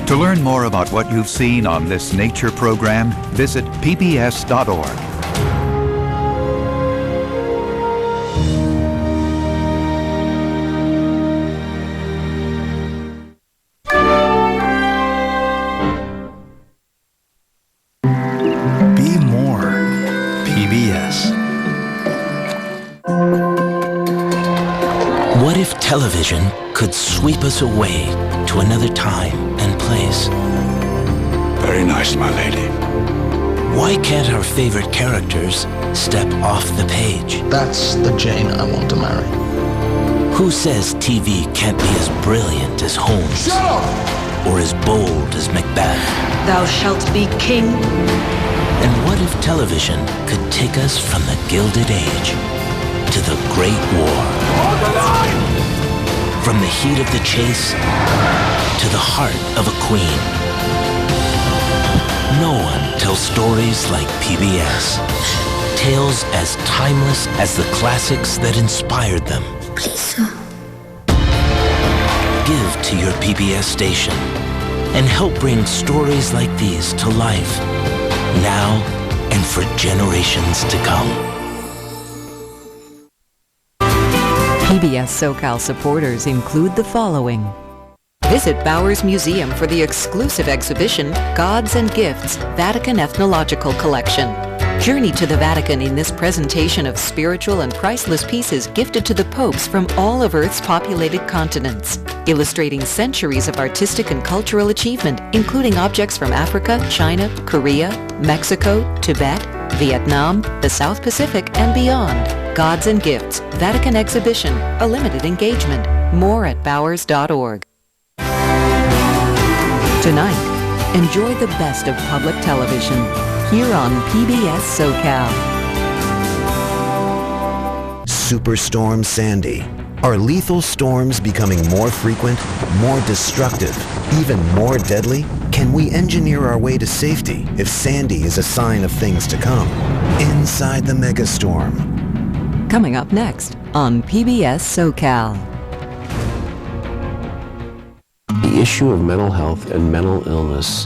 To learn more about what you've seen on this nature program, visit pbs.org. Be more PBS. What if television could sweep us away to another time and place? Very nice, my lady. Why can't our favorite characters step off the page? That's the Jane I want to marry. Who says TV can't be as brilliant as Holmes? Shut up! Or as bold as Macbeth? Thou shalt be king. And what if television could take us from the Gilded Age to the Great War? Hold the line! From the heat of the chase to the heart of a queen. No one tells stories like PBS. Tales as timeless as the classics that inspired them. Please, sir. Give to your PBS station and help bring stories like these to life, now and for generations to come. PBS SoCal supporters include the following. Visit Bowers Museum for the exclusive exhibition, Gods and Gifts, Vatican Ethnological Collection. Journey to the Vatican in this presentation of spiritual and priceless pieces gifted to the popes from all of Earth's populated continents, illustrating centuries of artistic and cultural achievement, including objects from Africa, China, Korea, Mexico, Tibet, Vietnam, the South Pacific, and beyond. Gods and Gifts, Vatican Exhibition, a limited engagement. More at bowers.org. Tonight, enjoy the best of public television here on PBS SoCal. Superstorm Sandy. Are lethal storms becoming more frequent, more destructive, even more deadly? Can we engineer our way to safety if Sandy is a sign of things to come? Inside the megastorm. Coming up next on PBS SoCal. The issue of mental health and mental illness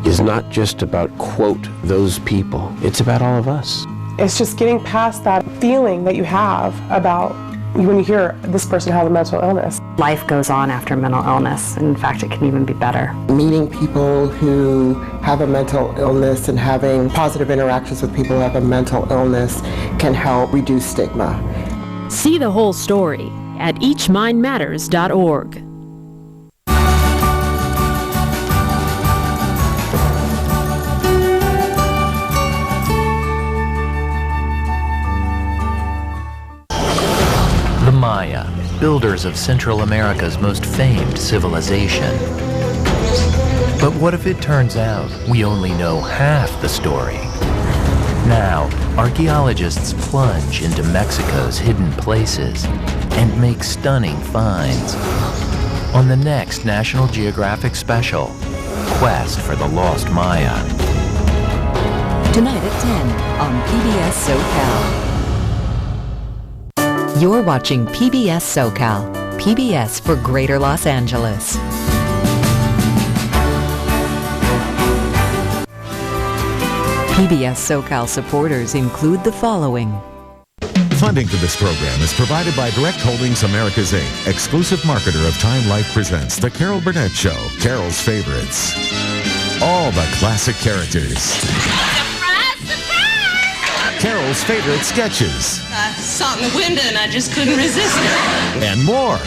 is not just about, quote, those people. It's about all of us. It's just getting past that feeling that you have about when you hear this person has a mental illness. Life goes on after mental illness. In fact, it can even be better. Meeting people who have a mental illness and having positive interactions with people who have a mental illness can help reduce stigma. See the whole story at eachmindmatters.org. The Maya, builders of Central America's most famed civilization. But what if it turns out we only know half the story? Now, archaeologists plunge into Mexico's hidden places and make stunning finds. On the next National Geographic special, Quest for the Lost Maya. Tonight at 10 on PBS SoCal. You're watching PBS SoCal, PBS for Greater Los Angeles. PBS SoCal supporters include the following. Funding for this program is provided by Direct Holdings Americas Inc., exclusive marketer of Time Life presents The Carol Burnett Show, Carol's Favorites. All the classic characters. Carol's favorite sketches. I saw it in the window and I just couldn't resist it. And more.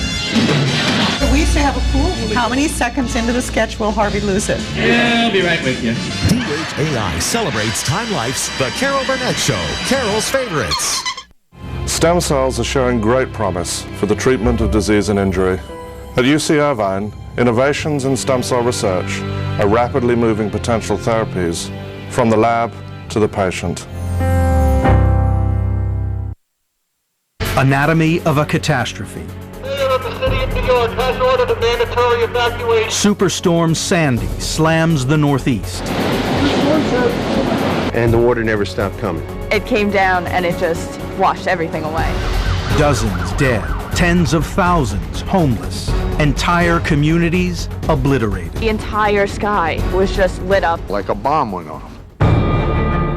We used to have a pool. How many seconds into the sketch will Harvey lose it? Yeah, I'll be right with you. DHAI celebrates Time Life's The Carol Burnett Show, Carol's Favorites. Stem cells are showing great promise for the treatment of disease and injury. At UC Irvine, innovations in stem cell research are rapidly moving potential therapies from the lab to the patient. Anatomy of a catastrophe. Mayor of the city of New York has ordered a mandatory evacuation. Superstorm Sandy slams the Northeast. And the water never stopped coming. It came down and it just washed everything away. Dozens dead, tens of thousands homeless. Entire communities obliterated. The entire sky was just lit up. Like a bomb went off.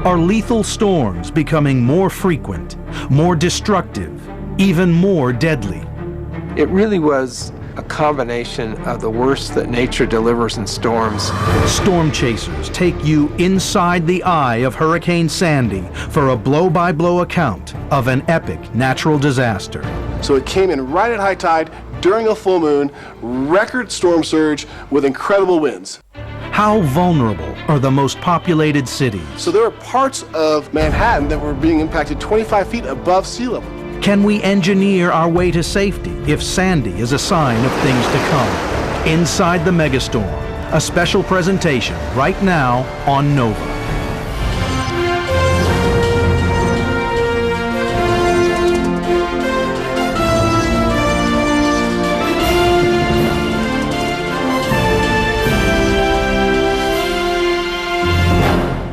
Are lethal storms becoming more frequent, more destructive, even more deadly? It really was a combination of the worst that nature delivers in storms. Storm chasers take you inside the eye of Hurricane Sandy for a blow-by-blow account of an epic natural disaster. So it came in right at high tide, during a full moon, record storm surge with incredible winds. How vulnerable are the most populated cities? So there were parts of Manhattan that were being impacted 25 feet above sea level. Can we engineer our way to safety if Sandy is a sign of things to come? Inside the Megastorm, a special presentation right now on Nova.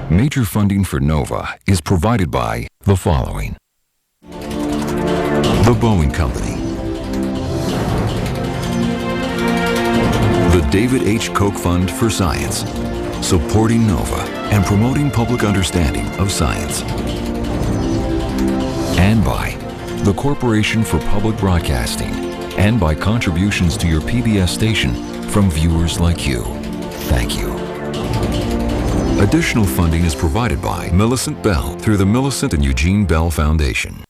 Major funding for NOVA is provided by the following. The Boeing Company, the David H. Koch Fund for Science, supporting NOVA and promoting public understanding of science. And by the Corporation for Public Broadcasting, and by contributions to your PBS station from viewers like you. Thank you. Additional funding is provided by Millicent Bell through the Millicent and Eugene Bell Foundation.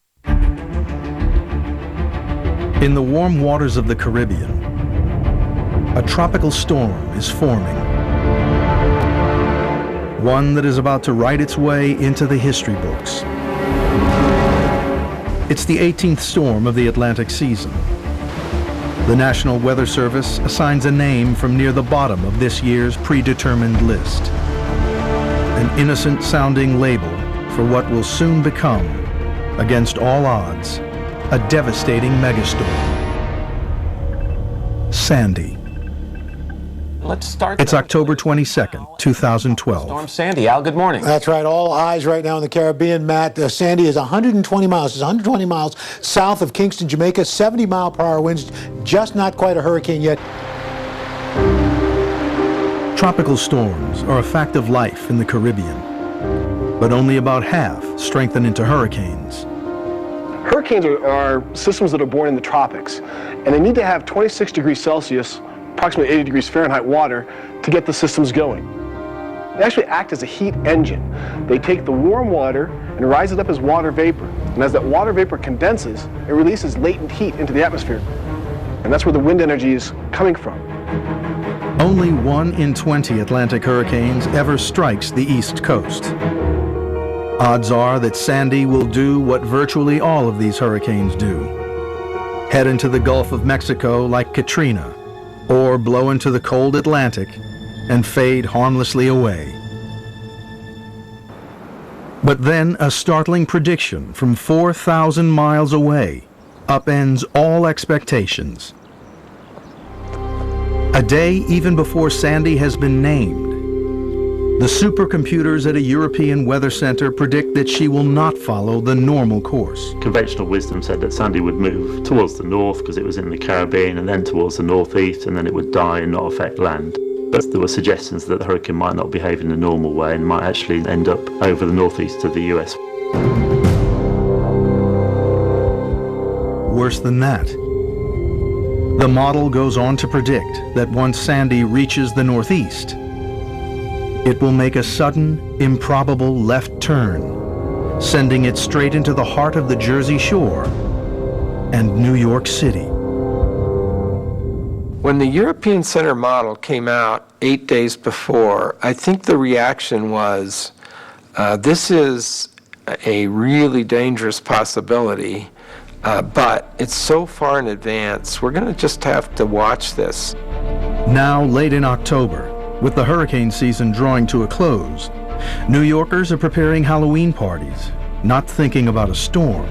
In the warm waters of the Caribbean, a tropical storm is forming. One that is about to write its way into the history books. It's the 18th storm of the Atlantic season. The National Weather Service assigns a name from near the bottom of this year's predetermined list. An innocent-sounding label for what will soon become, against all odds, a devastating megastorm. Sandy. Let's start. It's October 22nd, 2012. Storm Sandy. Al, good morning. That's right. All eyes right now in the Caribbean, Matt. Sandy is 120 miles. It's 120 miles south of Kingston, Jamaica. 70-mile-per-hour winds. Just not quite a hurricane yet. Tropical storms are a fact of life in the Caribbean, but only about half strengthen into hurricanes. Hurricanes are systems that are born in the tropics, and they need to have 26 degrees Celsius, approximately 80 degrees Fahrenheit water to get the systems going. They actually act as a heat engine. They take the warm water and rise it up as water vapor, and as that water vapor condenses, it releases latent heat into the atmosphere, and that's where the wind energy is coming from. Only 1 in 20 Atlantic hurricanes ever strikes the East Coast. Odds are that Sandy will do what virtually all of these hurricanes do. Head into the Gulf of Mexico like Katrina, or blow into the cold Atlantic and fade harmlessly away. But then a startling prediction from 4,000 miles away upends all expectations. A day even before Sandy has been named, the supercomputers at a European weather center predict that she will not follow the normal course. Conventional wisdom said that Sandy would move towards the north because it was in the Caribbean, and then towards the northeast, and then it would die and not affect land. But there were suggestions that the hurricane might not behave in a normal way and might actually end up over the northeast of the US. Worse than that, the model goes on to predict that once Sandy reaches the northeast, it will make a sudden, improbable left turn, sending it straight into the heart of the Jersey Shore and New York City. When the European Center model came out 8 days before, I think the reaction was, this is a really dangerous possibility, but it's so far in advance, we're going to just have to watch this. Now, late in October, with the hurricane season drawing to a close, New Yorkers are preparing Halloween parties, not thinking about a storm.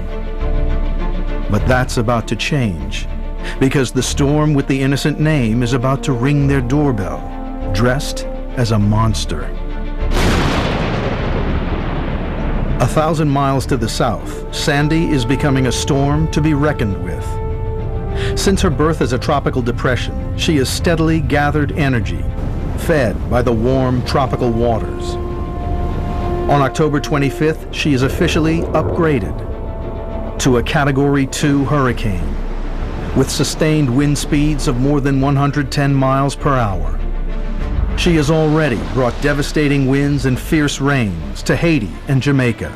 But that's about to change, because the storm with the innocent name is about to ring their doorbell, dressed as a monster. 1,000 miles to the south, Sandy is becoming a storm to be reckoned with. Since her birth as a tropical depression, she has steadily gathered energy, fed by the warm tropical waters. On October 25th, she is officially upgraded to a Category 2 hurricane with sustained wind speeds of more than 110 miles per hour. She has already brought devastating winds and fierce rains to Haiti and Jamaica,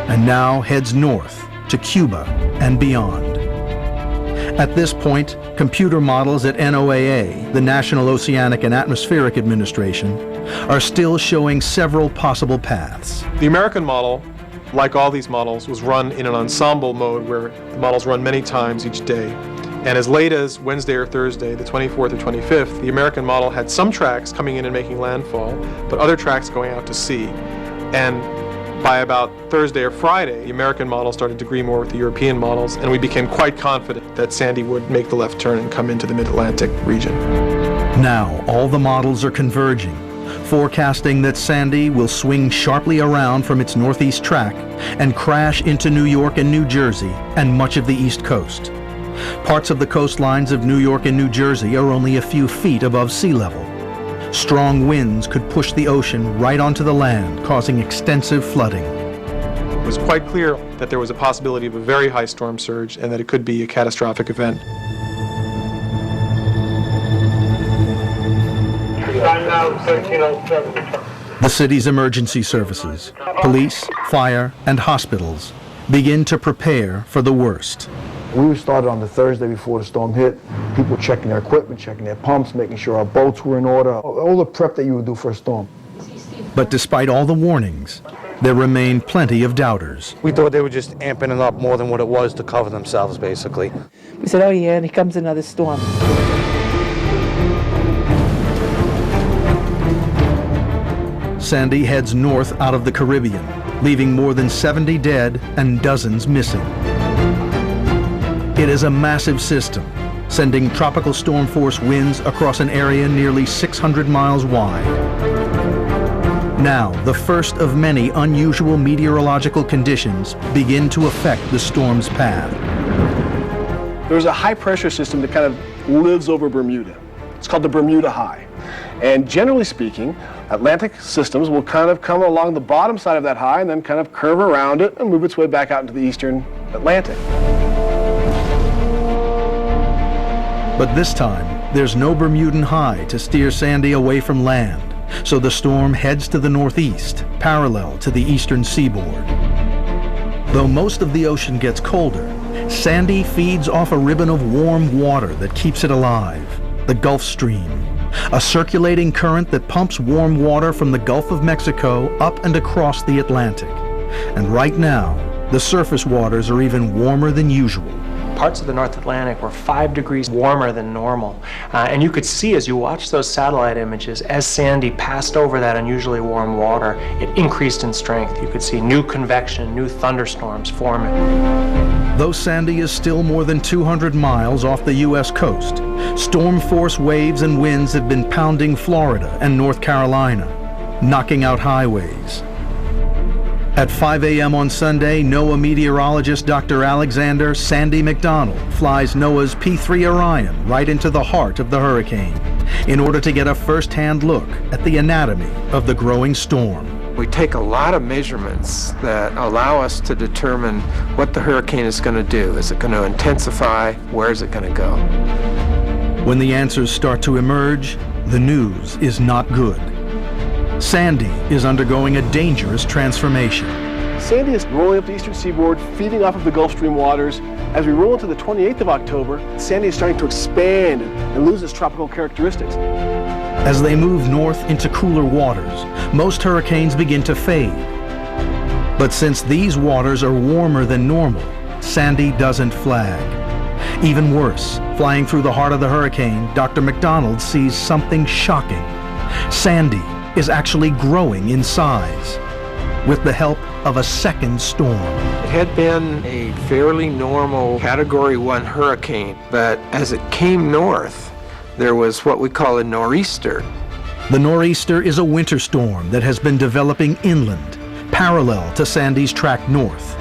and now heads north to Cuba and beyond. At this point, computer models at NOAA, the National Oceanic and Atmospheric Administration, are still showing several possible paths. The American model, like all these models, was run in an ensemble mode where the models run many times each day. And as late as Wednesday or Thursday, the 24th or 25th, the American model had some tracks coming in and making landfall, but other tracks going out to sea. And by about Thursday or Friday, the American model started to agree more with the European models, and we became quite confident that Sandy would make the left turn and come into the mid-Atlantic region. Now, all the models are converging, forecasting that Sandy will swing sharply around from its northeast track and crash into New York and New Jersey and much of the East Coast. Parts of the coastlines of New York and New Jersey are only a few feet above sea level. Strong winds could push the ocean right onto the land, causing extensive flooding. It was quite clear that there was a possibility of a very high storm surge and that it could be a catastrophic event. The city's emergency services, police, fire, and hospitals begin to prepare for the worst. We started on the Thursday before the storm hit. People checking their equipment, checking their pumps, making sure our boats were in order. All the prep that you would do for a storm. But despite all the warnings, there remain plenty of doubters. We thought they were just amping it up more than what it was to cover themselves, basically. We said, oh yeah, and here comes another storm. Sandy heads north out of the Caribbean, leaving more than 70 dead and dozens missing. It is a massive system, sending tropical storm force winds across an area nearly 600 miles wide. Now, the first of many unusual meteorological conditions begin to affect the storm's path. There's a high-pressure system that kind of lives over Bermuda. It's called the Bermuda High. And generally speaking, Atlantic systems will kind of come along the bottom side of that high and then kind of curve around it and move its way back out into the eastern Atlantic. But this time, there's no Bermudan high to steer Sandy away from land, so the storm heads to the northeast, parallel to the eastern seaboard. Though most of the ocean gets colder, Sandy feeds off a ribbon of warm water that keeps it alive, the Gulf Stream, a circulating current that pumps warm water from the Gulf of Mexico up and across the Atlantic. And right now, the surface waters are even warmer than usual. Parts of the North Atlantic were 5 degrees warmer than normal. And you could see as you watched those satellite images, as Sandy passed over that unusually warm water, it increased in strength. You could see new convection, new thunderstorms forming. Though Sandy is still more than 200 miles off the U.S. coast, storm force waves and winds have been pounding Florida and North Carolina, knocking out highways. At 5 a.m. on Sunday, NOAA meteorologist Dr. Alexander Sandy McDonald flies NOAA's P-3 Orion right into the heart of the hurricane in order to get a first-hand look at the anatomy of the growing storm. We take a lot of measurements that allow us to determine what the hurricane is going to do. Is it going to intensify? Where is it going to go? When the answers start to emerge, the news is not good. Sandy is undergoing a dangerous transformation. Sandy is rolling up the eastern seaboard, feeding off of the Gulf Stream waters. As we roll into the 28th of October, Sandy is starting to expand and lose its tropical characteristics. As they move north into cooler waters, most hurricanes begin to fade. But since these waters are warmer than normal, Sandy doesn't flag. Even worse, flying through the heart of the hurricane, Dr. McDonald sees something shocking. Sandy is actually growing in size with the help of a second storm. It had been a fairly normal Category 1 hurricane, but as it came north, there was what we call a nor'easter. The nor'easter is a winter storm that has been developing inland, parallel to Sandy's track north.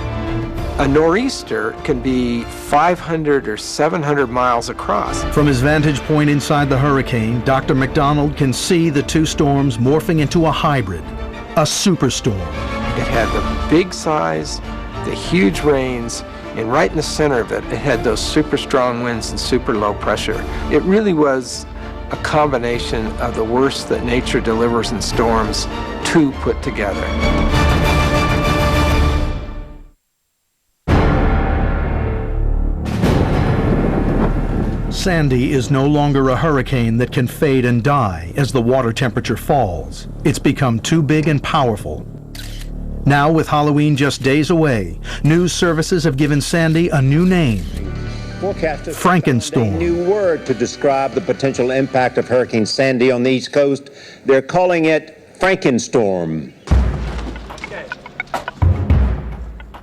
A nor'easter can be 500 or 700 miles across. From his vantage point inside the hurricane, Dr. McDonald can see the two storms morphing into a hybrid, a superstorm. It had the big size, the huge rains, and right in the center of it, it had those super strong winds and super low pressure. It really was a combination of the worst that nature delivers in storms, two put together. Sandy is no longer a hurricane that can fade and die as the water temperature falls. It's become too big and powerful. Now, with Halloween just days away, news services have given Sandy a new name. Forecasters Frankenstorm. A new word to describe the potential impact of Hurricane Sandy on the East Coast. They're calling it Frankenstorm.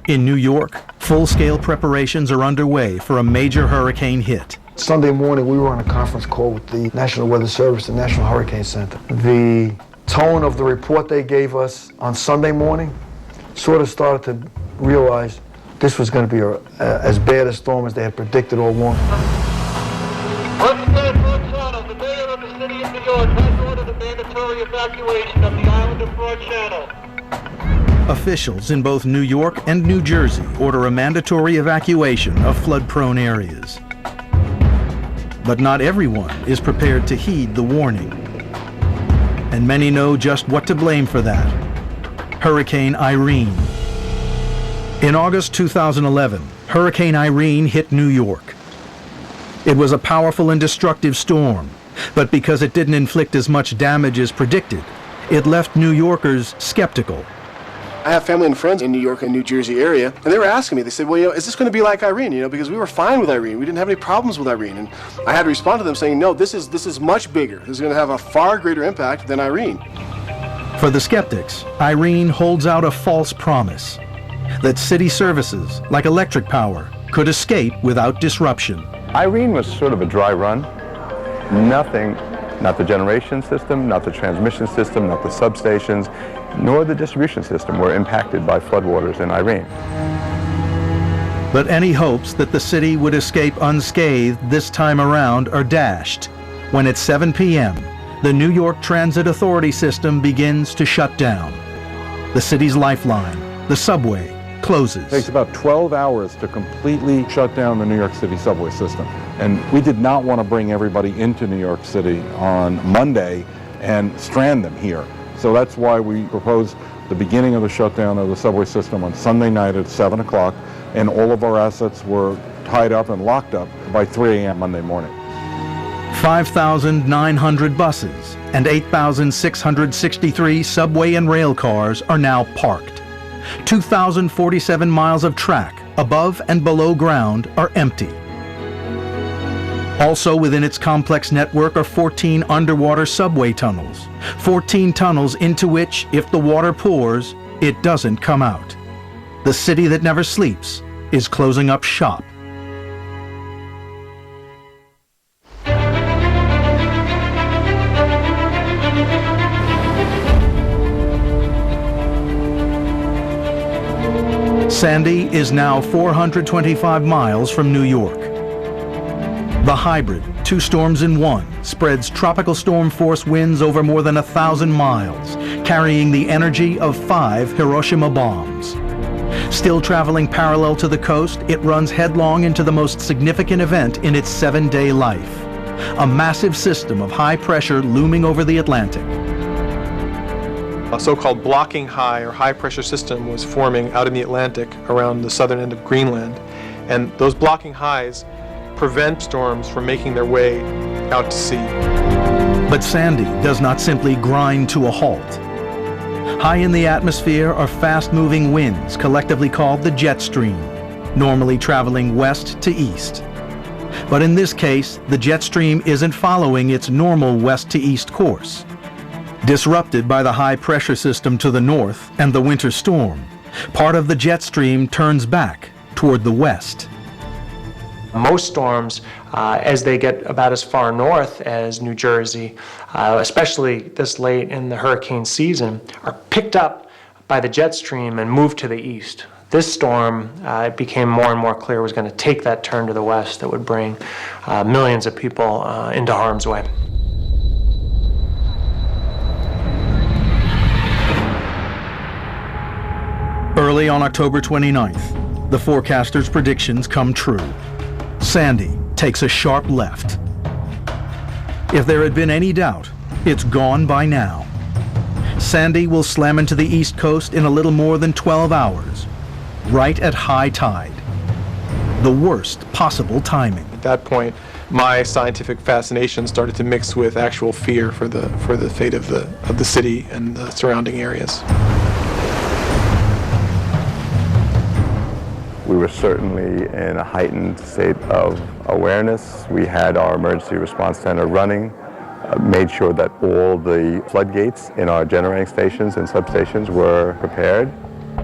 In New York, full-scale preparations are underway for a major hurricane hit. Sunday morning, we were on a conference call with the National Weather Service, the National Hurricane Center. The tone of the report they gave us on Sunday morning sort of started to realize this was going to be as bad a storm as they had predicted all along. The mayor of the city of New York has ordered a mandatory evacuation of the island of Broad Channel. Officials in both New York and New Jersey order a mandatory evacuation of flood-prone areas. But not everyone is prepared to heed the warning. And many know just what to blame for that. Hurricane Irene. In August 2011, Hurricane Irene hit New York. It was a powerful and destructive storm, but because it didn't inflict as much damage as predicted, it left New Yorkers skeptical. I have family and friends in New York and New Jersey area, and they were asking me, they said, well, is this going to be like Irene? Because we were fine with Irene. We didn't have any problems with Irene. And I had to respond to them saying, no, this is much bigger. This is going to have a far greater impact than Irene. For the skeptics, Irene holds out a false promise that city services, like electric power, could escape without disruption. Irene was sort of a dry run. Nothing, not the generation system, not the transmission system, not the substations, nor the distribution system were impacted by floodwaters in Irene. But any hopes that the city would escape unscathed this time around are dashed when at 7 p.m., the New York Transit Authority system begins to shut down. The city's lifeline, the subway, closes. It takes about 12 hours to completely shut down the New York City subway system. And we did not want to bring everybody into New York City on Monday and strand them here. So that's why we proposed the beginning of the shutdown of the subway system on Sunday night at 7 o'clock, and all of our assets were tied up and locked up by 3 a.m. Monday morning. 5,900 buses and 8,663 subway and rail cars are now parked. 2,047 miles of track above and below ground are empty. Also within its complex network are 14 underwater subway tunnels, 14 tunnels into which, if the water pours, it doesn't come out. The city that never sleeps is closing up shop. Sandy is now 425 miles from New York. The hybrid, two storms in one, spreads tropical storm force winds over more than 1,000 miles, carrying the energy of 5 Hiroshima bombs. Still traveling parallel to the coast, it runs headlong into the most significant event in its 7-day life, a massive system of high pressure looming over the Atlantic. A so-called blocking high or high pressure system was forming out in the Atlantic around the southern end of Greenland. And those blocking highs prevent storms from making their way out to sea. But Sandy does not simply grind to a halt. High in the atmosphere are fast-moving winds, collectively called the jet stream, normally traveling west to east. But in this case, the jet stream isn't following its normal west to east course. Disrupted by the high pressure system to the north and the winter storm, part of the jet stream turns back toward the west. Most storms, as they get about as far north as New Jersey, especially this late in the hurricane season, are picked up by the jet stream and moved to the east. This storm, it became more and more clear, was going to take that turn to the west that would bring millions of people into harm's way. Early on October 29th, the forecaster's predictions come true. Sandy takes a sharp left. If there had been any doubt, it's gone by now. Sandy will slam into the East Coast in a little more than 12 hours, right at high tide. The worst possible timing. At that point, my scientific fascination started to mix with actual fear for the fate of the city and the surrounding areas. We were certainly in a heightened state of awareness. We had our emergency response center running, made sure that all the floodgates in our generating stations and substations were prepared.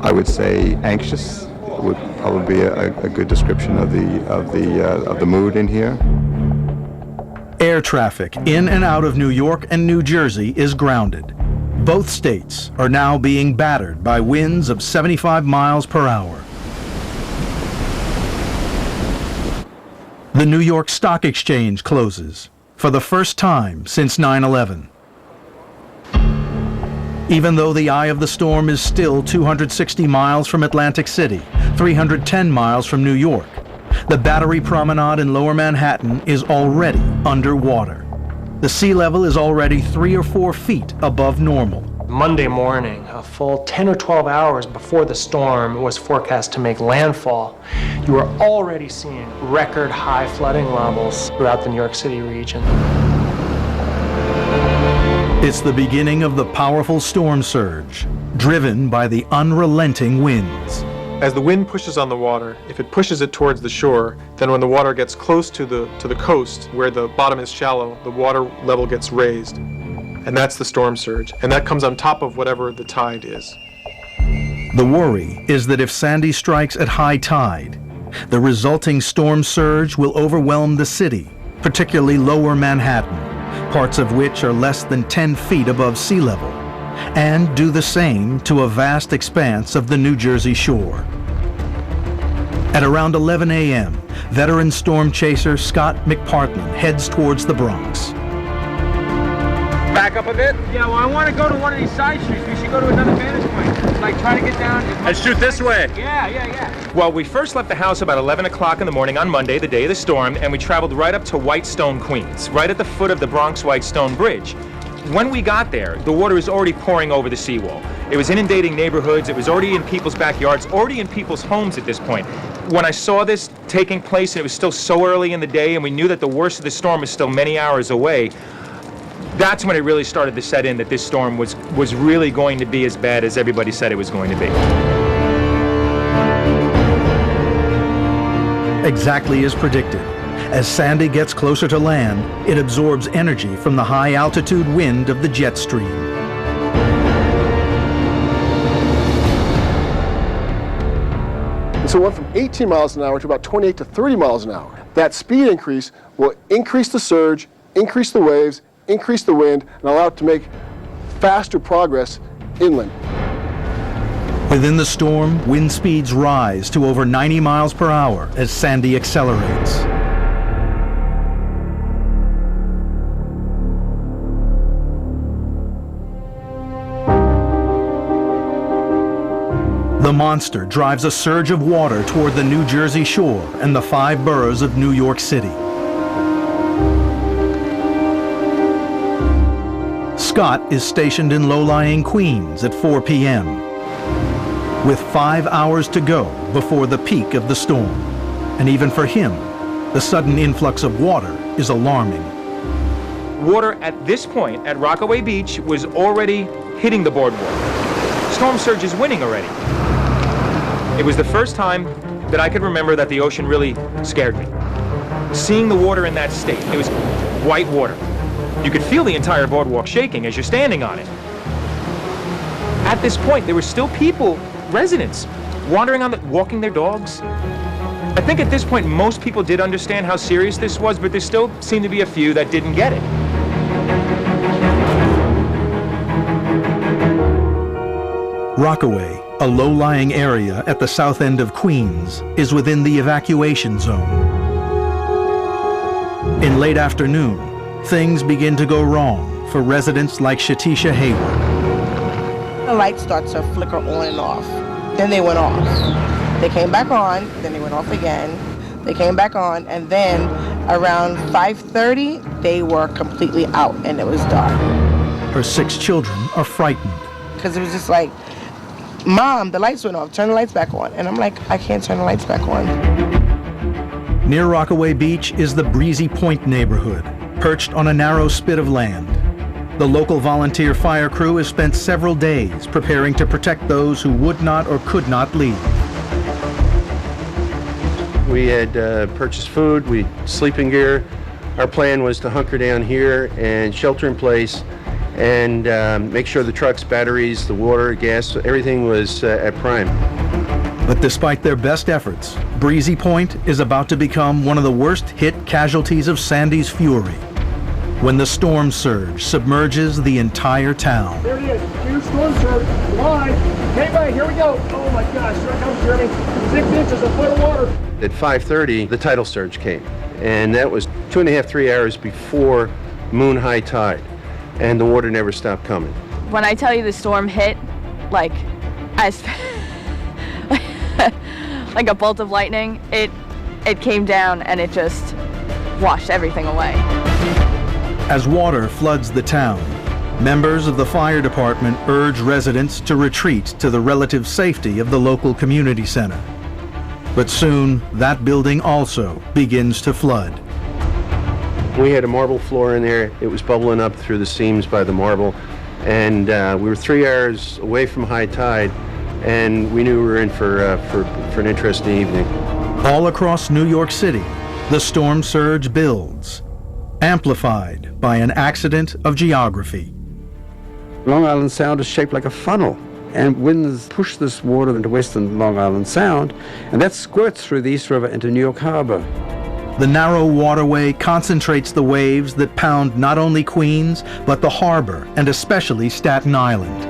I would say anxious would probably be a good description of the mood in here. Air traffic in and out of New York and New Jersey is grounded. Both states are now being battered by winds of 75 miles per hour. The New York Stock Exchange closes for the first time since 9/11. Even though the eye of the storm is still 260 miles from Atlantic City, 310 miles from New York, the Battery Promenade in Lower Manhattan is already underwater. The sea level is already 3 or 4 feet above normal. Monday morning, a full 10 or 12 hours before the storm was forecast to make landfall, you were already seeing record high flooding levels throughout the New York City region. It's the beginning of the powerful storm surge, driven by the unrelenting winds. As the wind pushes on the water, if it pushes it towards the shore, then when the water gets close to the coast, where the bottom is shallow, the water level gets raised. And that's the storm surge. And that comes on top of whatever the tide is. The worry is that if Sandy strikes at high tide, the resulting storm surge will overwhelm the city, particularly Lower Manhattan, parts of which are less than 10 feet above sea level, and do the same to a vast expanse of the New Jersey shore. At around 11 a.m., veteran storm chaser Scott McPartland heads towards the Bronx. Back up a bit? Yeah, well, I want to go to one of these side streets. We should go to another vantage point. Like, try to get down. And shoot this way. Yeah. Well, we first left the house about 11 o'clock in the morning on Monday, the day of the storm, and we traveled right up to Whitestone, Queens, right at the foot of the Bronx-Whitestone Bridge. When we got there, the water was already pouring over the seawall. It was inundating neighborhoods. It was already in people's backyards, already in people's homes at this point. When I saw this taking place, and it was still so early in the day, and we knew that the worst of the storm was still many hours away, that's when it really started to set in that this storm was really going to be as bad as everybody said it was going to be. Exactly as predicted. As Sandy gets closer to land, it absorbs energy from the high-altitude wind of the jet stream. So it went from 18 miles an hour to about 28 to 30 miles an hour. That speed increase will increase the surge, increase the waves, increase the wind, and allow it to make faster progress inland. Within the storm, wind speeds rise to over 90 miles per hour as Sandy accelerates. The monster drives a surge of water toward the New Jersey shore and the 5 boroughs of New York City. Scott is stationed in low-lying Queens at 4 p.m. with 5 hours to go before the peak of the storm. And even for him, the sudden influx of water is alarming. Water at this point at Rockaway Beach was already hitting the boardwalk. Storm surge is winning already. It was the first time that I could remember that the ocean really scared me. Seeing the water in that state, it was white water. You could feel the entire boardwalk shaking as you're standing on it. At this point, there were still people, residents, wandering walking their dogs. I think at this point, most people did understand how serious this was, but there still seemed to be a few that didn't get it. Rockaway, a low-lying area at the south end of Queens, is within the evacuation zone. In late afternoon, things begin to go wrong for residents like Shatisha Hayward. The lights start to flicker on and off. Then they went off. They came back on, then they went off again. They came back on, and then around 5:30, they were completely out, and it was dark. Her 6 children are frightened. Because it was just like, Mom, the lights went off, turn the lights back on. And I'm like, I can't turn the lights back on. Near Rockaway Beach is the Breezy Point neighborhood, perched on a narrow spit of land. The local volunteer fire crew has spent several days preparing to protect those who would not or could not leave. We had purchased food, sleeping gear. Our plan was to hunker down here and shelter in place and make sure the trucks, batteries, the water, gas, everything was at prime. But despite their best efforts, Breezy Point is about to become one of the worst hit casualties of Sandy's fury when the storm surge submerges the entire town. There it is. Huge storm surge. Line. Hey, here we go. Oh my gosh, here it comes, Jeremy. 6 inches, a foot of water. At 5:30, the tidal surge came, and that was 2.5, 3 hours before moon high tide, and the water never stopped coming. When I tell you the storm hit, like, as like a bolt of lightning, it came down and it just washed everything away. As water floods the town, members of the fire department urge residents to retreat to the relative safety of the local community center. But soon, that building also begins to flood. We had a marble floor in there. It was bubbling up through the seams by the marble, and we were 3 hours away from high tide, and we knew we were in for an interesting evening. All across New York City, the storm surge builds, amplified by an accident of geography. Long Island Sound is shaped like a funnel, and winds push this water into western Long Island Sound, and that squirts through the East River into New York Harbor. The narrow waterway concentrates the waves that pound not only Queens, but the harbor, and especially Staten Island.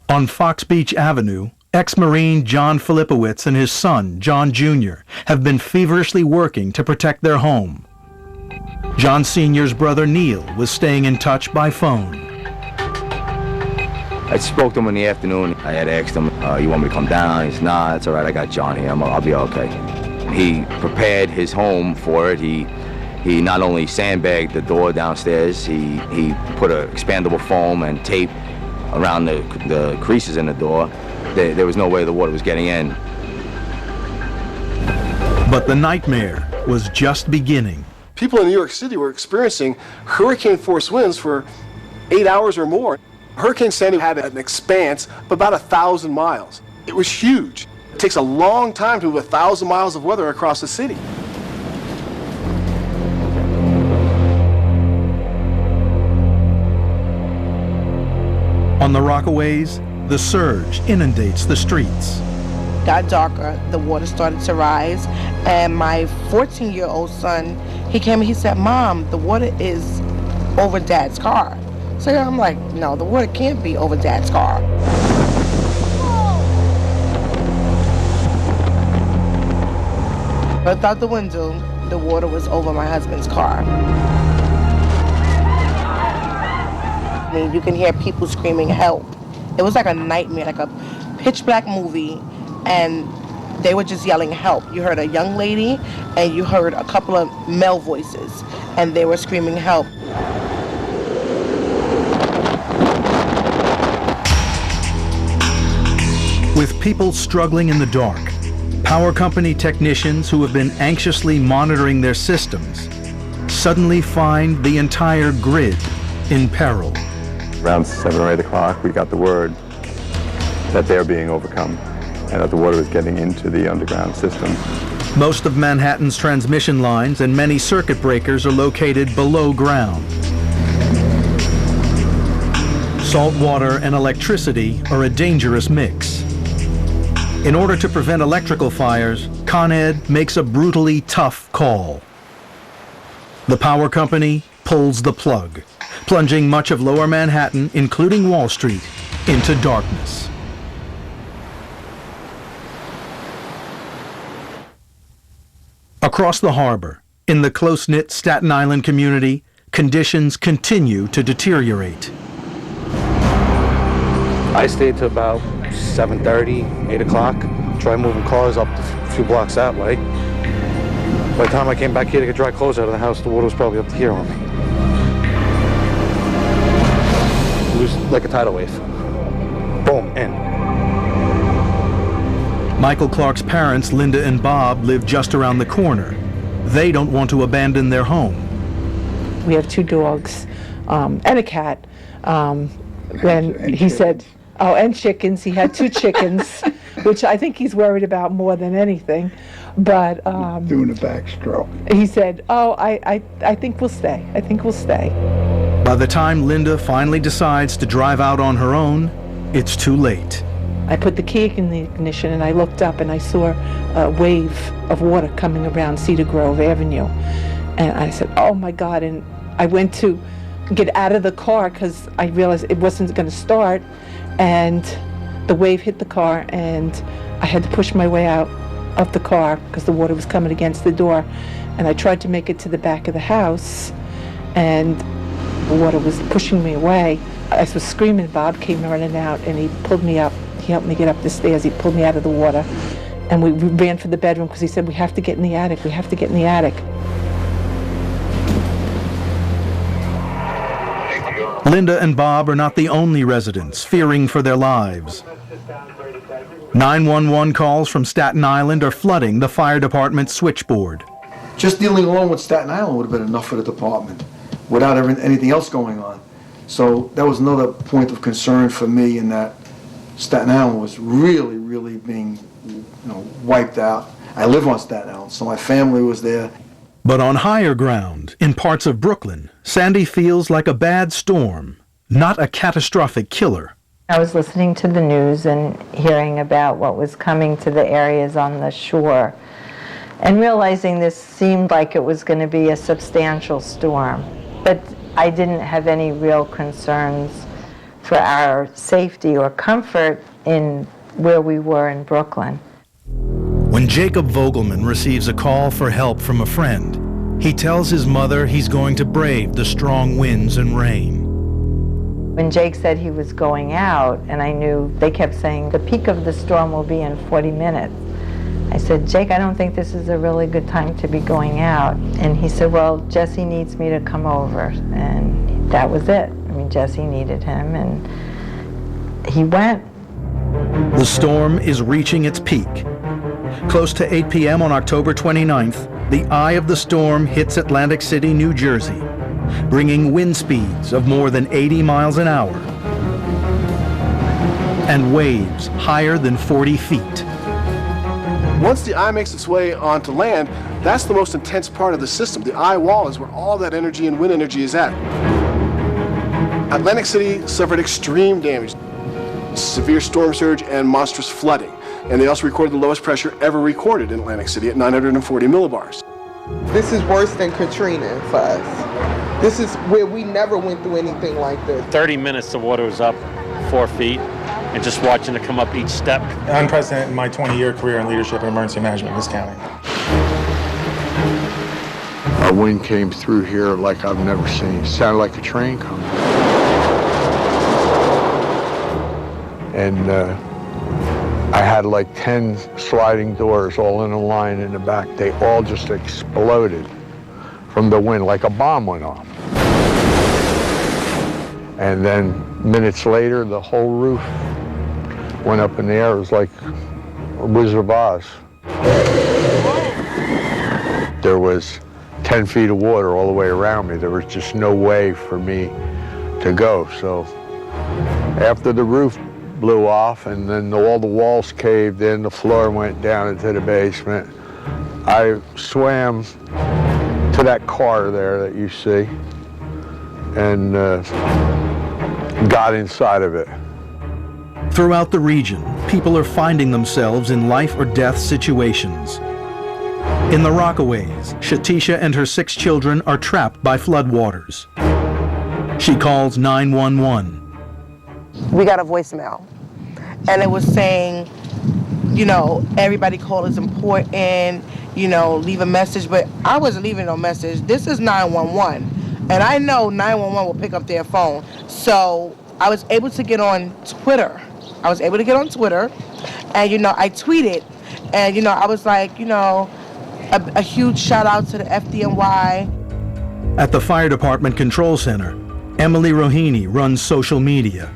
On Fox Beach Avenue, ex-Marine John Filipowicz and his son, John Jr., have been feverishly working to protect their home. John Sr.'s brother Neil was staying in touch by phone. I spoke to him in the afternoon. I had asked him, you want me to come down? He said, nah, it's all right, I got John here, I'll be okay. He prepared his home for it. He not only sandbagged the door downstairs, he put an expandable foam and tape around the creases in the door. There was no way the water was getting in. But the nightmare was just beginning. People in New York City were experiencing hurricane force winds for 8 hours or more. Hurricane Sandy had an expanse of about 1,000 miles. It was huge. It takes a long time to move 1,000 miles of weather across the city. On the Rockaways, the surge inundates the streets. Got darker, the water started to rise, and my 14-year-old son, he came and he said, Mom, the water is over Dad's car. So I'm like, no, the water can't be over Dad's car. Looked out the window, the water was over my husband's car. I mean, you can hear people screaming help. It was like a nightmare, like a pitch black movie, and they were just yelling help. You heard a young lady, and you heard a couple of male voices, and they were screaming help. With people struggling in the dark, power company technicians who have been anxiously monitoring their systems suddenly find the entire grid in peril. Around 7 or 8 o'clock, we got the word that they're being overcome and that the water was getting into the underground system. Most of Manhattan's transmission lines and many circuit breakers are located below ground. Salt water and electricity are a dangerous mix. In order to prevent electrical fires, Con Ed makes a brutally tough call. The power company pulls the plug, plunging much of Lower Manhattan, including Wall Street, into darkness. Across the harbor, in the close-knit Staten Island community, conditions continue to deteriorate. I stayed to about 7:30, 8 o'clock. Tried moving cars up a few blocks that way. By the time I came back here to get dry clothes out of the house, the water was probably up to here on me. It was like a tidal wave. Boom, in. Michael Clark's parents, Linda and Bob, live just around the corner. They don't want to abandon their home. We have 2 dogs and a cat. When he said, oh, and chickens. He had 2 chickens, which I think he's worried about more than anything. But doing a backstroke. He said, oh, I think we'll stay. I think we'll stay. By the time Linda finally decides to drive out on her own, it's too late. I put the key in the ignition and I looked up and I saw a wave of water coming around Cedar Grove Avenue. And I said, oh my God. And I went to get out of the car because I realized it wasn't going to start. And the wave hit the car and I had to push my way out of the car because the water was coming against the door. And I tried to make it to the back of the house and the water was pushing me away. I was screaming. Bob came running out and he pulled me up. He helped me get up the stairs. He pulled me out of the water. And we ran for the bedroom because he said, we have to get in the attic. We have to get in the attic. Linda and Bob are not the only residents fearing for their lives. 911 calls from Staten Island are flooding the fire department's switchboard. Just dealing alone with Staten Island would have been enough for the department without anything else going on. So that was another point of concern for me, in that Staten Island was really, really being, wiped out. I live on Staten Island, so my family was there. But on higher ground, in parts of Brooklyn, Sandy feels like a bad storm, not a catastrophic killer. I was listening to the news and hearing about what was coming to the areas on the shore and realizing this seemed like it was going to be a substantial storm. But I didn't have any real concerns for our safety or comfort in where we were in Brooklyn. When Jacob Vogelman receives a call for help from a friend, he tells his mother he's going to brave the strong winds and rain. When Jake said he was going out, and I knew they kept saying the peak of the storm will be in 40 minutes, I said, Jake, I don't think this is a really good time to be going out. And he said, well, Jesse needs me to come over. And that was it. I mean, Jesse needed him, and he went. The storm is reaching its peak. Close to 8 p.m. on October 29th, the eye of the storm hits Atlantic City, New Jersey, bringing wind speeds of more than 80 miles an hour and waves higher than 40 feet. Once the eye makes its way onto land, that's the most intense part of the system. The eye wall is where all that energy and wind energy is at. Atlantic City suffered extreme damage, severe storm surge and monstrous flooding. And they also recorded the lowest pressure ever recorded in Atlantic City at 940 millibars. This is worse than Katrina for us. This is where we never went through anything like this. 30 minutes the water was up 4 feet, and just watching it come up each step. Unprecedented in my 20-year career in leadership and emergency management in this county. A wind came through here like I've never seen. It sounded like a train coming. And I had like 10 sliding doors all in a line in the back. They all just exploded from the wind, like a bomb went off. And then minutes later, the whole roof went up in the air. It was like a Wizard of Oz. There was 10 feet of water all the way around me. There was just no way for me to go. So after the roof blew off and then all the walls caved in, the floor went down into the basement, I swam to that car there that you see, and got inside of it. Throughout the region, people are finding themselves in life or death situations. In the Rockaways, Shatisha and her 6 children are trapped by floodwaters. She calls 911. We got a voicemail, and it was saying, you know, everybody call is important, you know, leave a message, but I wasn't leaving no message. This is 911, and I know 911 will pick up their phone. So I was able to get on Twitter. And, you know, I tweeted, and, you know, I was like, you know, a huge shout out to the FDNY. At the Fire Department Control Center, Emily Rohini runs social media.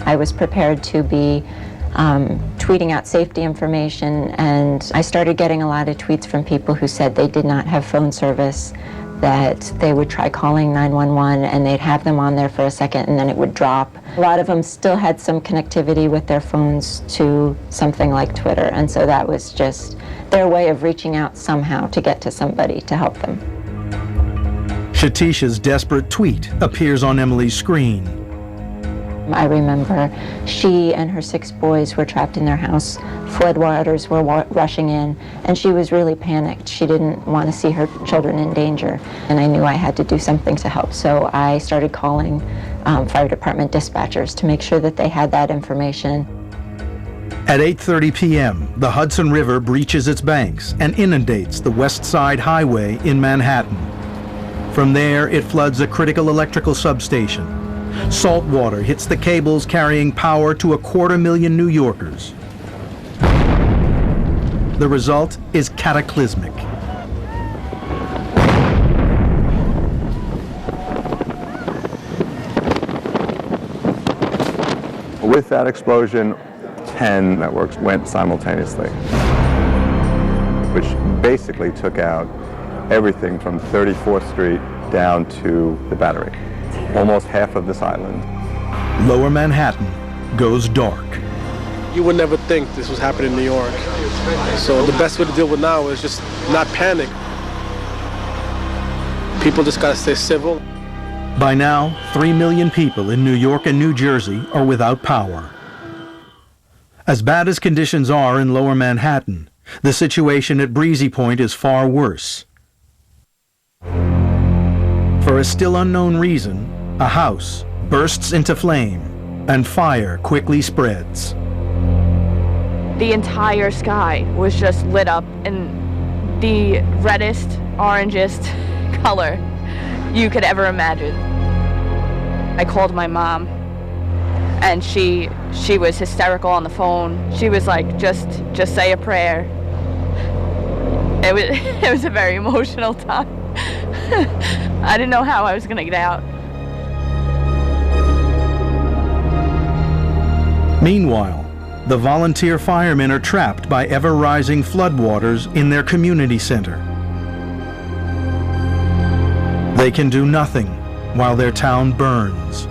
I was prepared to be tweeting out safety information, and I started getting a lot of tweets from people who said they did not have phone service, that they would try calling 911 and they'd have them on there for a second and then it would drop. A lot of them still had some connectivity with their phones to something like Twitter, and so that was just their way of reaching out somehow to get to somebody to help them. Shatisha's desperate tweet appears on Emily's screen. I remember she and her 6 boys were trapped in their house. Floodwaters were rushing in, and she was really panicked. She didn't want to see her children in danger, and I knew I had to do something to help. So I started calling fire department dispatchers to make sure that they had that information. At 8:30 p.m., the Hudson River breaches its banks and inundates the West Side Highway in Manhattan. From there, it floods a critical electrical substation. Salt water hits the cables carrying power to 250,000 New Yorkers. The result is cataclysmic. With that explosion, 10 networks went simultaneously, which basically took out everything from 34th Street down to the Battery. Almost half of this island. Lower Manhattan goes dark. You would never think this was happening in New York. So the best way to deal with now is just not panic. People just gotta stay civil. By now, 3 million people in New York and New Jersey are without power. As bad as conditions are in Lower Manhattan, the situation at Breezy Point is far worse. For a still unknown reason, a house bursts into flame and fire quickly spreads. The entire sky was just lit up in the reddest, orangest color you could ever imagine. I called my mom, and she was hysterical on the phone. She was like, just say a prayer. It was a very emotional time. I didn't know how I was gonna get out. Meanwhile, the volunteer firemen are trapped by ever-rising floodwaters in their community center. They can do nothing while their town burns.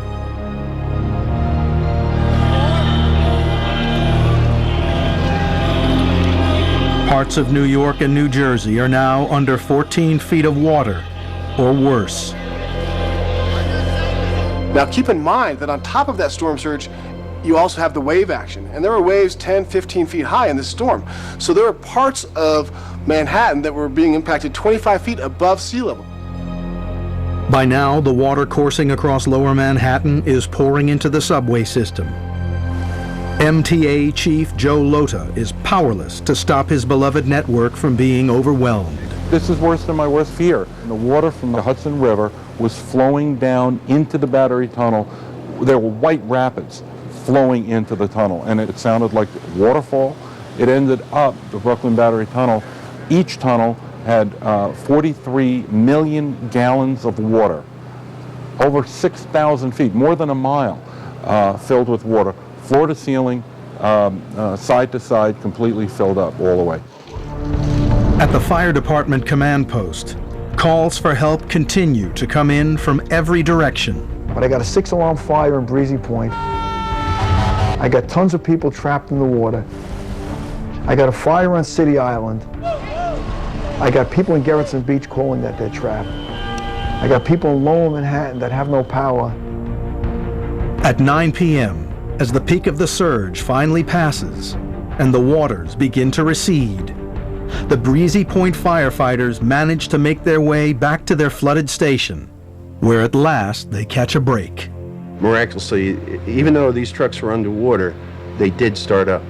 Parts of New York and New Jersey are now under 14 feet of water, or worse. Now keep in mind that on top of that storm surge, you also have the wave action. And there were waves 10, 15 feet high in this storm. So there were parts of Manhattan that were being impacted 25 feet above sea level. By now, the water coursing across Lower Manhattan is pouring into the subway system. MTA Chief Joe Lota is powerless to stop his beloved network from being overwhelmed. This is worse than my worst fear. The water from the Hudson River was flowing down into the Battery Tunnel. There were white rapids flowing into the tunnel, and it sounded like a waterfall. It ended up, the Brooklyn Battery Tunnel, each tunnel had 43 million gallons of water, over 6,000 feet, more than a mile, filled with water, floor to ceiling, side to side, completely filled up all the way. At the fire department command post, calls for help continue to come in from every direction. But I got a 6-alarm fire in Breezy Point. I got tons of people trapped in the water. I got a fire on City Island. I got people in Gerritsen Beach calling that they're trapped. I got people in Lower Manhattan that have no power. At 9 p.m., as the peak of the surge finally passes and the waters begin to recede, the Breezy Point firefighters manage to make their way back to their flooded station, where at last they catch a break. Miraculously, even though these trucks were underwater, they did start up.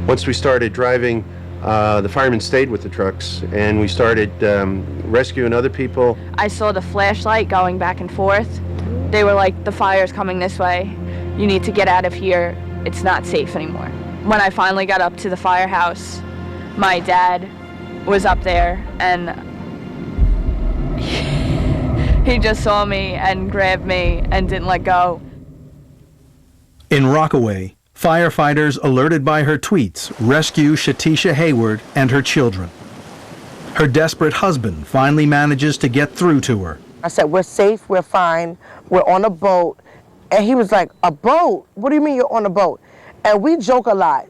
Once we started driving, the firemen stayed with the trucks, and we started rescuing other people. I saw the flashlight going back and forth. They were like, the fire's coming this way. You need to get out of here. It's not safe anymore. When I finally got up to the firehouse, my dad was up there, and he just saw me and grabbed me and didn't let go. In Rockaway, firefighters alerted by her tweets rescue Shatisha Hayward and her children. Her desperate husband finally manages to get through to her. I said, we're safe, we're fine, we're on a boat. And he was like, a boat? What do you mean you're on a boat? And we joke a lot.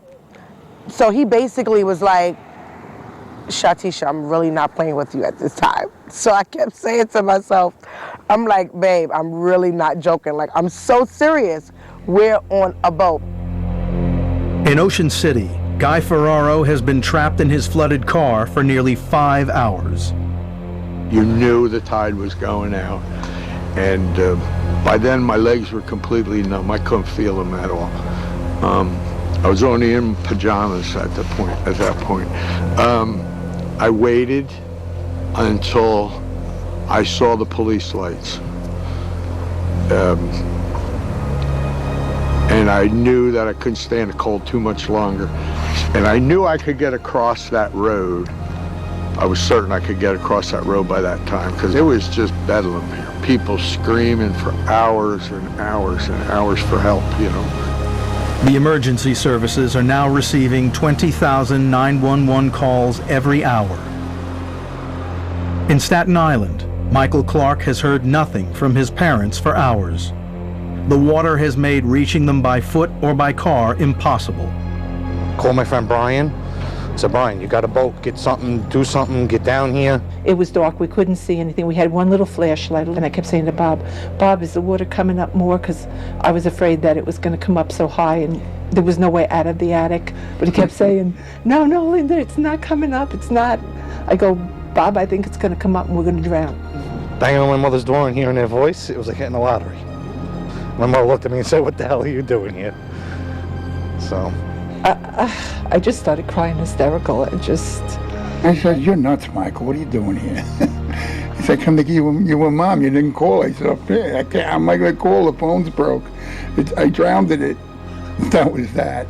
So he basically was like, Shatisha, I'm really not playing with you at this time. So I kept saying to myself, I'm like, babe, I'm really not joking. Like, I'm so serious. We're on a boat. In Ocean City, Guy Ferraro has been trapped in his flooded car for nearly 5 hours. You knew the tide was going out, and by then my legs were completely numb. I couldn't feel them at all. I was only in pajamas at that point. I waited until I saw the police lights. And I knew that I couldn't stand the cold too much longer. And I knew I could get across that road. I was certain I could get across that road by that time, because it was just bedlam here. People screaming for hours and hours and hours for help, you know. The emergency services are now receiving 20,000 911 calls every hour. In Staten Island, Michael Clark has heard nothing from his parents for hours. The water has made reaching them by foot or by car impossible. Call my friend Brian. I said, Brian, you got a boat, get something, do something, get down here. It was dark, we couldn't see anything. We had one little flashlight, and I kept saying to Bob, Bob, is the water coming up more? Because I was afraid that it was going to come up so high and there was no way out of the attic. But he kept saying, no, Linda, it's not coming up, it's not. I go, Bob, I think it's going to come up and we're going to drown. Banging on my mother's door and hearing their voice, it was like hitting the lottery. My mother looked at me and said, what the hell are you doing here? So I just started crying hysterical. I said, you're nuts, Michael. What are you doing here? He said, come to you were mom. You didn't call. I said, okay, I can't. I'm not going to call. The phone's broke. I drowned in it. That was that.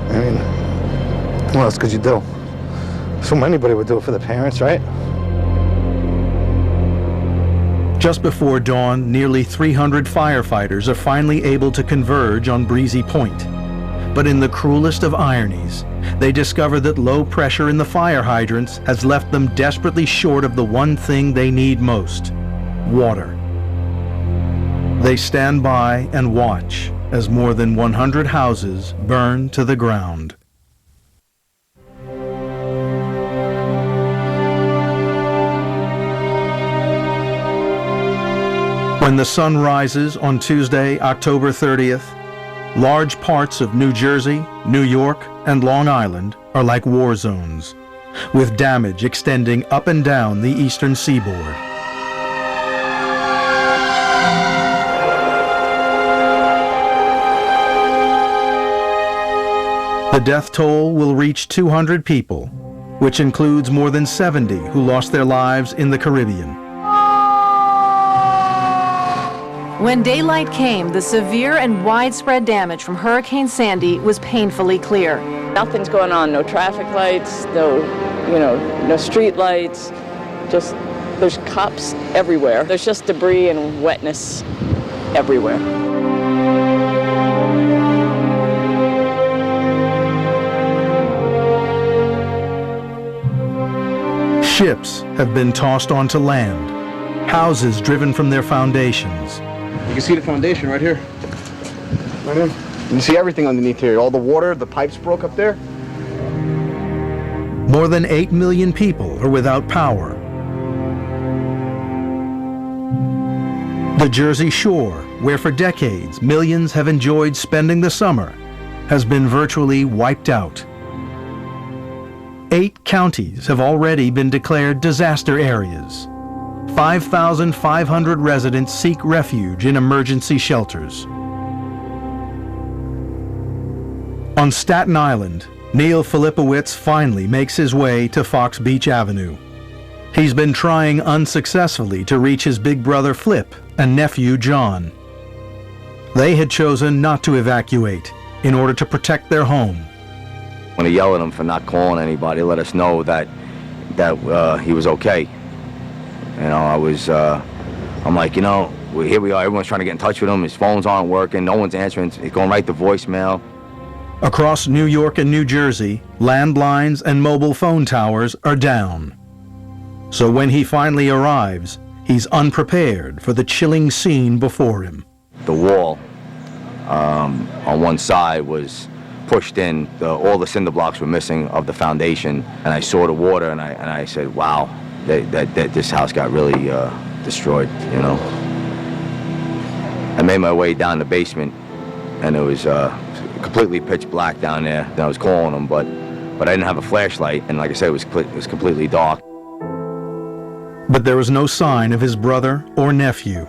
I mean, what else could you do? So anybody would do it for the parents, right? Just before dawn, nearly 300 firefighters are finally able to converge on Breezy Point. But in the cruelest of ironies, they discover that low pressure in the fire hydrants has left them desperately short of the one thing they need most: water. They stand by and watch as more than 100 houses burn to the ground. When the sun rises on Tuesday, October 30th, large parts of New Jersey, New York, and Long Island are like war zones, with damage extending up and down the eastern seaboard. The death toll will reach 200 people, which includes more than 70 who lost their lives in the Caribbean. When daylight came, the severe and widespread damage from Hurricane Sandy was painfully clear. Nothing's going on, no traffic lights, no street lights, just there's cops everywhere. There's just debris and wetness everywhere. Ships have been tossed onto land, houses driven from their foundations. You can see the foundation right here. Right here. You can see everything underneath here. All the water, the pipes broke up there. More than 8 million people are without power. The Jersey Shore where for decades millions have enjoyed spending the summer, has been virtually wiped out. 8 counties have already been declared disaster areas. 5,500 residents seek refuge in emergency shelters. On Staten Island, Neil Filipowicz finally makes his way to Fox Beach Avenue. He's been trying unsuccessfully to reach his big brother Flip and nephew John. They had chosen not to evacuate in order to protect their home. When I yelled at him for not calling anybody, let us know that he was okay. You know, I'm like, you know, here we are, everyone's trying to get in touch with him, his phones aren't working, no one's answering, he's going right to voicemail. Across New York and New Jersey, landlines and mobile phone towers are down. So when he finally arrives, he's unprepared for the chilling scene before him. The wall on one side was pushed in, all the cinder blocks were missing of the foundation, and I saw the water and I said, wow, that this house got really destroyed, you know. I made my way down the basement, and it was completely pitch black down there. And I was calling them, but I didn't have a flashlight, and like I said, it was completely dark. But there was no sign of his brother or nephew.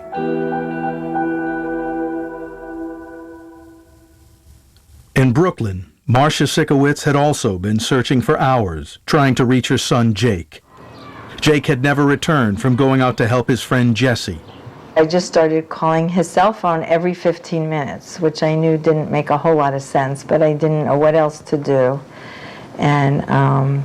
In Brooklyn, Marcia Sikowitz had also been searching for hours, trying to reach her son Jake. Jake had never returned from going out to help his friend Jesse. I just started calling his cell phone every 15 minutes, which I knew didn't make a whole lot of sense, but I didn't know what else to do. And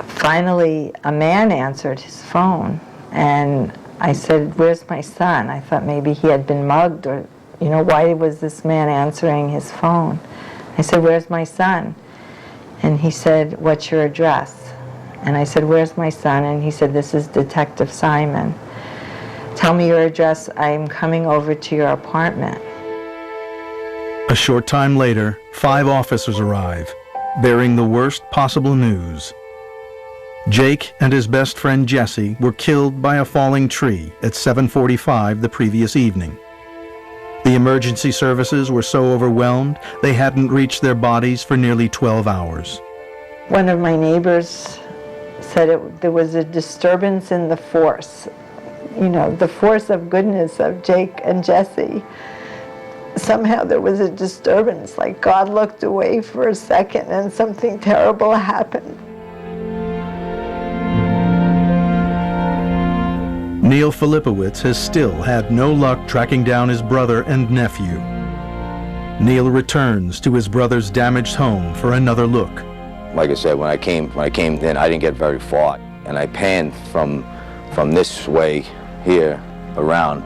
finally, a man answered his phone, and I said, "Where's my son?" I thought maybe he had been mugged, or, you know, why was this man answering his phone? I said, "Where's my son?" And he said, "What's your address?" And I said, "Where's my son?" And he said, "This is Detective Simon. Tell me your address. I'm coming over to your apartment." A short time later, 5 officers arrive, bearing the worst possible news. Jake and his best friend Jesse were killed by a falling tree at 7:45 the previous evening. The emergency services were so overwhelmed they hadn't reached their bodies for nearly 12 hours. One of my neighbors said there was a disturbance in the force. You know, the force of goodness of Jake and Jesse. Somehow there was a disturbance, like God looked away for a second and something terrible happened. Neil Filipowicz has still had no luck tracking down his brother and nephew. Neil returns to his brother's damaged home for another look. Like I said, when I came in, I didn't get very far, and I panned from this way here around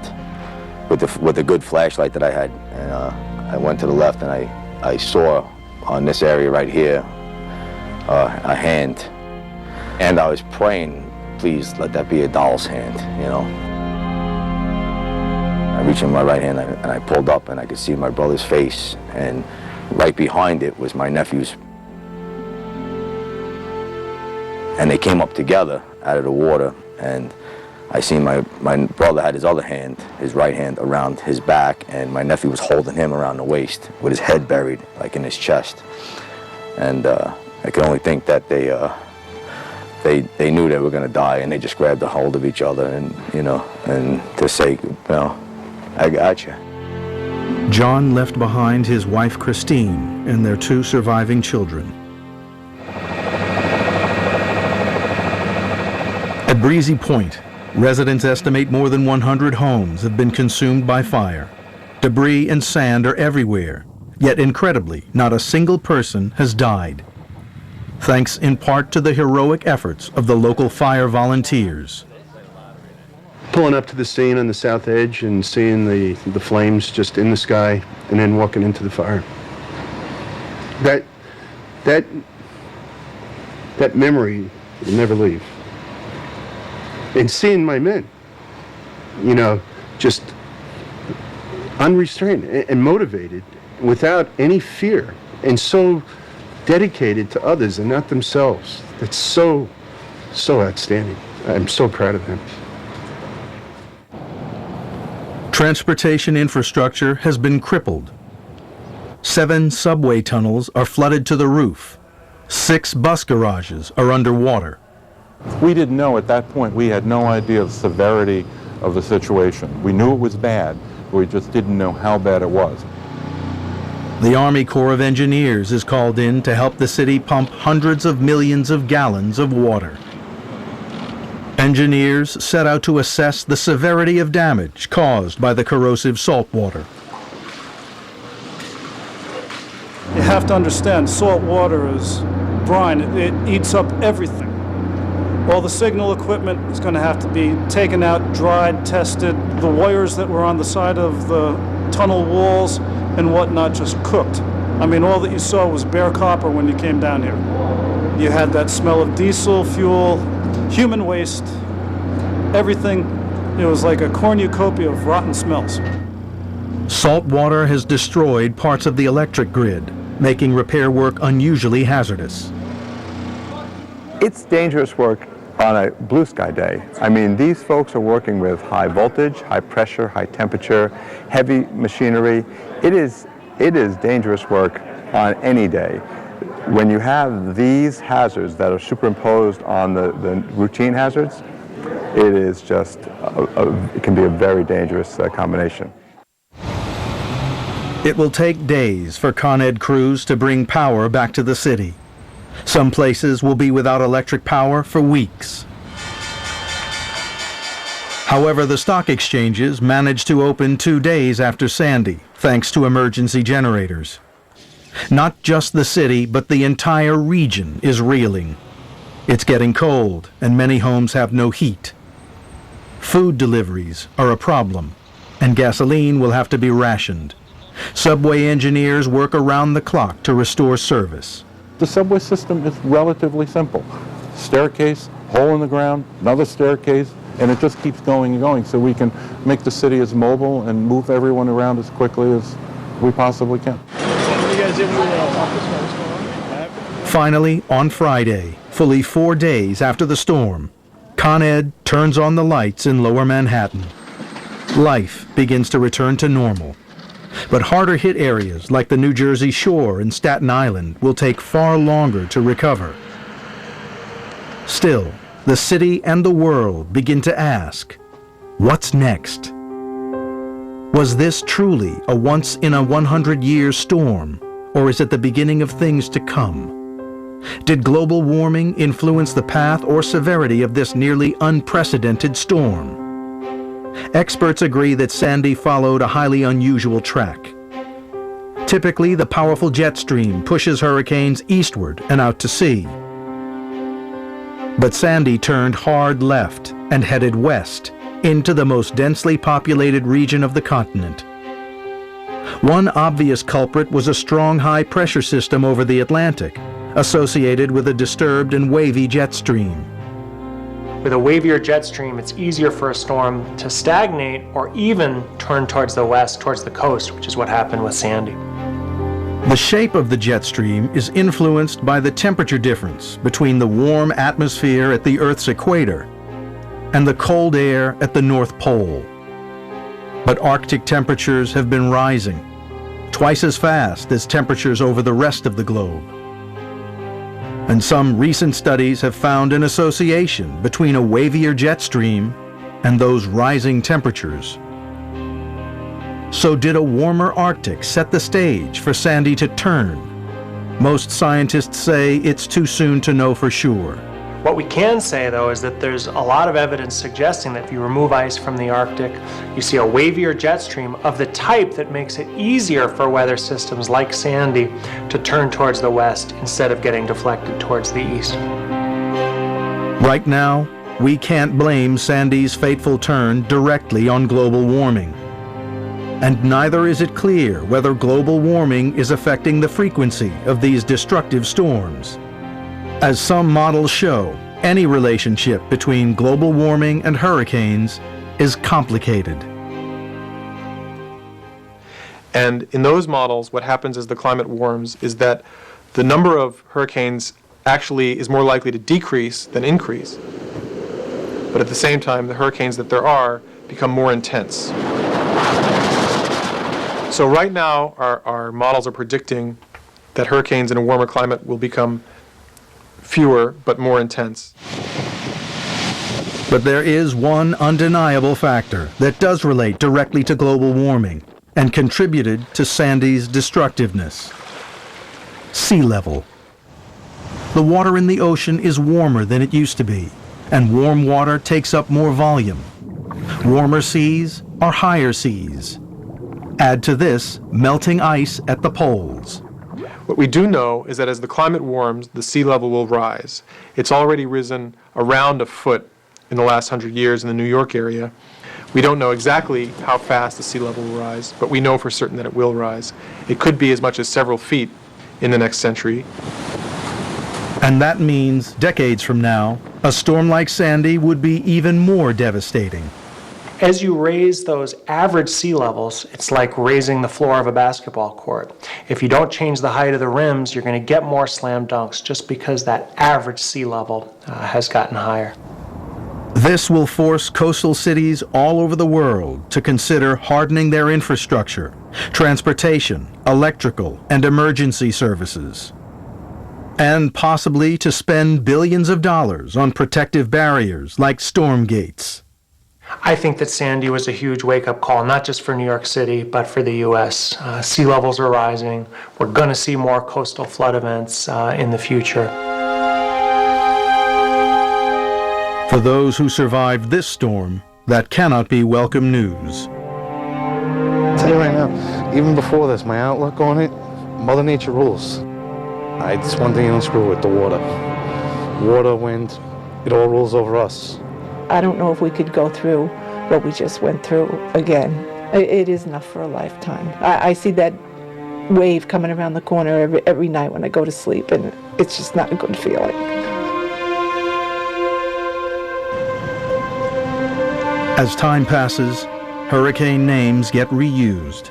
with a good flashlight that I had, and I went to the left, and I saw on this area right here a hand, and I was praying, please let that be a doll's hand, you know. I reached in my right hand and I pulled up, and I could see my brother's face, and right behind it was my nephew's. And they came up together out of the water, and I seen my brother had his other hand, his right hand, around his back, and my nephew was holding him around the waist with his head buried, like in his chest. And I could only think that they knew they were going to die, and they just grabbed a hold of each other, and, you know, and to say, you know, I got you. John left behind his wife Christine and their 2 surviving children. At Breezy Point, residents estimate more than 100 homes have been consumed by fire. Debris and sand are everywhere, yet incredibly, not a single person has died. Thanks in part to the heroic efforts of the local fire volunteers. Pulling up to the scene on the south edge and seeing the flames just in the sky, and then walking into the fire. That memory will never leave. And seeing my men, you know, just unrestrained and motivated without any fear, and so dedicated to others and not themselves. That's so outstanding. I'm so proud of them. Transportation infrastructure has been crippled. 7 subway tunnels are flooded to the roof. 6 bus garages are underwater. We didn't know at that point, we had no idea of the severity of the situation. We knew it was bad, but we just didn't know how bad it was. The Army Corps of Engineers is called in to help the city pump hundreds of millions of gallons of water. Engineers set out to assess the severity of damage caused by the corrosive salt water. You have to understand, salt water is brine. It eats up everything. All the signal equipment is going to have to be taken out, dried, tested. The wires that were on the side of the tunnel walls and whatnot just cooked. I mean, all that you saw was bare copper when you came down here. You had that smell of diesel, fuel, human waste, everything. It was like a cornucopia of rotten smells. Salt water has destroyed parts of the electric grid, making repair work unusually hazardous. It's dangerous work on a blue sky day. I mean, these folks are working with high voltage, high pressure, high temperature, heavy machinery. It is dangerous work on any day. When you have these hazards that are superimposed on the routine hazards, it is just, it can be a very dangerous combination. It will take days for Con Ed crews to bring power back to the city. Some places will be without electric power for weeks. However, the stock exchanges managed to open 2 days after Sandy, thanks to emergency generators. Not just the city, but the entire region is reeling. It's getting cold, and many homes have no heat. Food deliveries are a problem, and gasoline will have to be rationed. Subway engineers work around the clock to restore service. The subway system is relatively simple. Staircase, hole in the ground, another staircase, and it just keeps going and going so we can make the city as mobile and move everyone around as quickly as we possibly can. Finally, on Friday, fully 4 days after the storm, Con Ed turns on the lights in Lower Manhattan. Life begins to return to normal. But harder hit areas like the New Jersey Shore and Staten Island will take far longer to recover. Still, the city and the world begin to ask, what's next? Was this truly a once-in-a-100-year storm, or is it the beginning of things to come? Did global warming influence the path or severity of this nearly unprecedented storm? Experts agree that Sandy followed a highly unusual track. Typically, the powerful jet stream pushes hurricanes eastward and out to sea. But Sandy turned hard left and headed west into the most densely populated region of the continent. One obvious culprit was a strong high-pressure system over the Atlantic, associated with a disturbed and wavy jet stream. With a wavier jet stream, it's easier for a storm to stagnate or even turn towards the west, towards the coast, which is what happened with Sandy. The shape of the jet stream is influenced by the temperature difference between the warm atmosphere at the Earth's equator and the cold air at the North Pole. But Arctic temperatures have been rising, twice as fast as temperatures over the rest of the globe. And some recent studies have found an association between a wavier jet stream and those rising temperatures. So did a warmer Arctic set the stage for Sandy to turn? Most scientists say it's too soon to know for sure. What we can say, though, is that there's a lot of evidence suggesting that if you remove ice from the Arctic, you see a wavier jet stream of the type that makes it easier for weather systems like Sandy to turn towards the west instead of getting deflected towards the east. Right now, we can't blame Sandy's fateful turn directly on global warming. And neither is it clear whether global warming is affecting the frequency of these destructive storms. As some models show, any relationship between global warming and hurricanes is complicated. And in those models, what happens as the climate warms is that the number of hurricanes actually is more likely to decrease than increase. But at the same time, the hurricanes that there are become more intense. So right now, our models are predicting that hurricanes in a warmer climate will become fewer but more intense. But there is one undeniable factor that does relate directly to global warming and contributed to Sandy's destructiveness: sea level. The water in the ocean is warmer than it used to be, and warm water takes up more volume. Warmer seas are higher seas. Add to this melting ice at the poles. What we do know is that as the climate warms, the sea level will rise. It's already risen around a foot in the last 100 years in the New York area. We don't know exactly how fast the sea level will rise, but we know for certain that it will rise. It could be as much as several feet in the next century. And that means decades from now, a storm like Sandy would be even more devastating. As you raise those average sea levels, it's like raising the floor of a basketball court. If you don't change the height of the rims, you're going to get more slam dunks just because that average sea level has gotten higher. This will force coastal cities all over the world to consider hardening their infrastructure, transportation, electrical, and emergency services, and possibly to spend billions of dollars on protective barriers like storm gates. I think that Sandy was a huge wake-up call, not just for New York City, but for the U.S. Sea levels are rising. We're going to see more coastal flood events in the future. For those who survived this storm, that cannot be welcome news. I'll tell you right now, even before this, my outlook on it, Mother Nature rules. It's one thing you don't screw with: the water. Water, wind, it all rules over us. I don't know if we could go through what we just went through again. It is enough for a lifetime. I see that wave coming around the corner every night when I go to sleep, and it's just not a good feeling. As time passes, hurricane names get reused,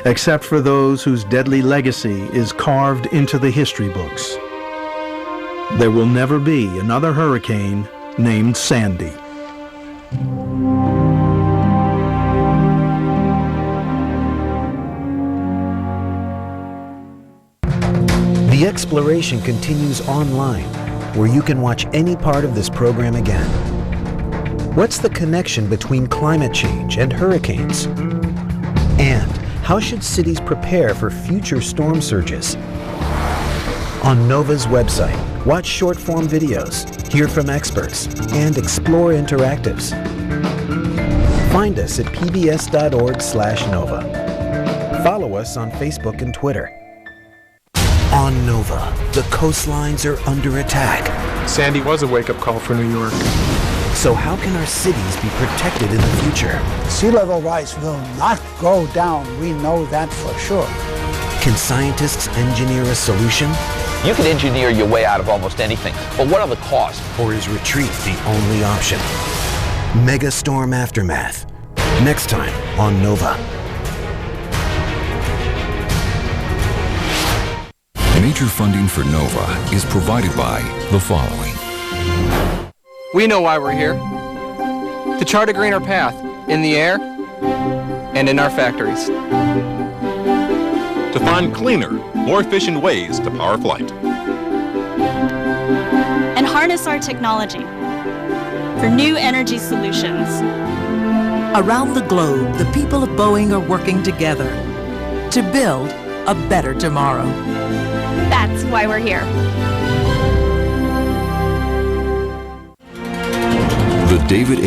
except for those whose deadly legacy is carved into the history books. There will never be another hurricane named Sandy. The exploration continues online, where you can watch any part of this program again. What's the connection between climate change and hurricanes? And how should cities prepare for future storm surges? On NOVA's website, watch short-form videos, hear from experts, and explore interactives. Find us at pbs.org/nova. Follow us on Facebook and Twitter. On Nova, the coastlines are under attack. Sandy was a wake-up call for New York. So how can our cities be protected in the future? Sea level rise will not go down. We know that for sure. Can scientists engineer a solution? You can engineer your way out of almost anything, but what are the costs? Or is retreat the only option? Megastorm Aftermath. Next time on Nova. Major funding for NOVA is provided by the following. We know why we're here. To chart a greener path in the air and in our factories. To find cleaner, more efficient ways to power flight. And harness our technology for new energy solutions. Around the globe, the people of Boeing are working together to build a better tomorrow. That's why we're here. The David H.